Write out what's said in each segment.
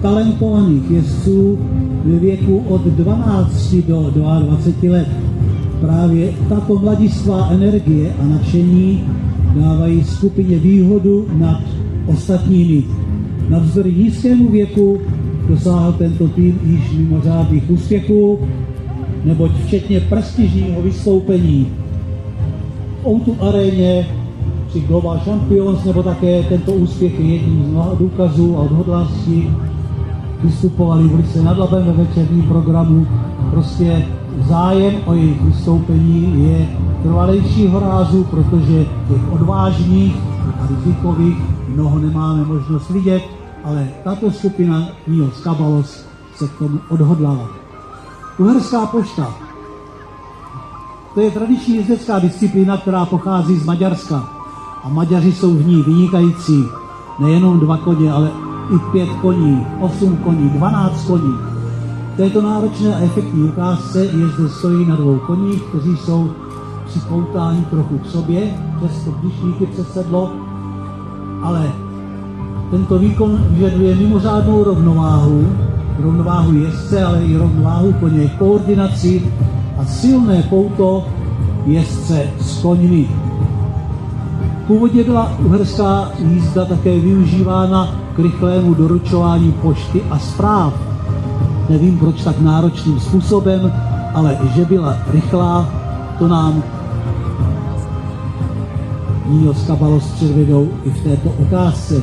talentovaných jezdců ve věku od 12 do 22 let. Právě tato mladistvá energie a nadšení dávají skupině výhodu nad ostatními. Navzdory nízkému věku dosáhl tento tým již mimořádných úspěchů, neboť včetně prestižního vystoupení v O2 aréně při Global Champions, nebo také tento úspěch je jedním z mnoha důkazů a odhodlanosti. Vystupovali v Lysé nad Labem ve večerním programu. Prostě zájem o jejich vystoupení je trvalejšího rázu, protože těch odvážných a rizikových mnoho nemáme možnost vidět, ale tato skupina Níos Kabalos se k tomu odhodlala. Uherská pošta. To je tradiční jezdecká disciplína, která pochází z Maďarska. A Maďaři jsou v ní vynikající. Nejenom 2 koně, ale i 5 koní, 8 koní, 12 koní. V této náročné a efektní ukázce jezdec stojí na 2 koních, kteří jsou připoutáni trochu k sobě, přes kopničníky přes sedlo, ale tento výkon vyžaduje mimořádnou rovnováhu jezdce, ale i rovnováhu koně, koordinaci a silné pouto jezdce s koňmi. Původně byla uherská jízda také využívána k rychlému doručování pošty a zpráv. Nevím, proč tak náročným způsobem, ale že byla rychlá, to nám Níos Kabalos předvedou i v této ukázce.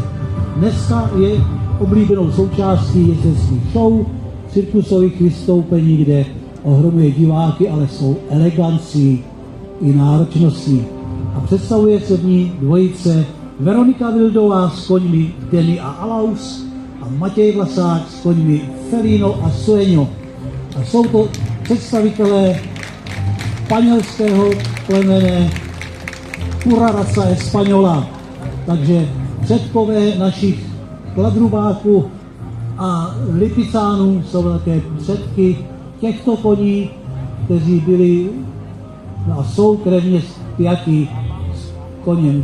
Dneska je oblíbenou součástí jezdeckých show, cirkusových vystoupení, kde ohromuje diváky, ale jsou elegancí i náročností. A představuje se v ní dvojice Veronika Vildová s koňmi Denny a Alaus a Matěj Vlasák s koňmi Felino a Sueño. A jsou to představitelé španělského plemene Pura raza Española. Takže předkové našich kladrubáků a lipicánů jsou také předky těchto koní, kteří byli a jsou krevně spjatí s koněm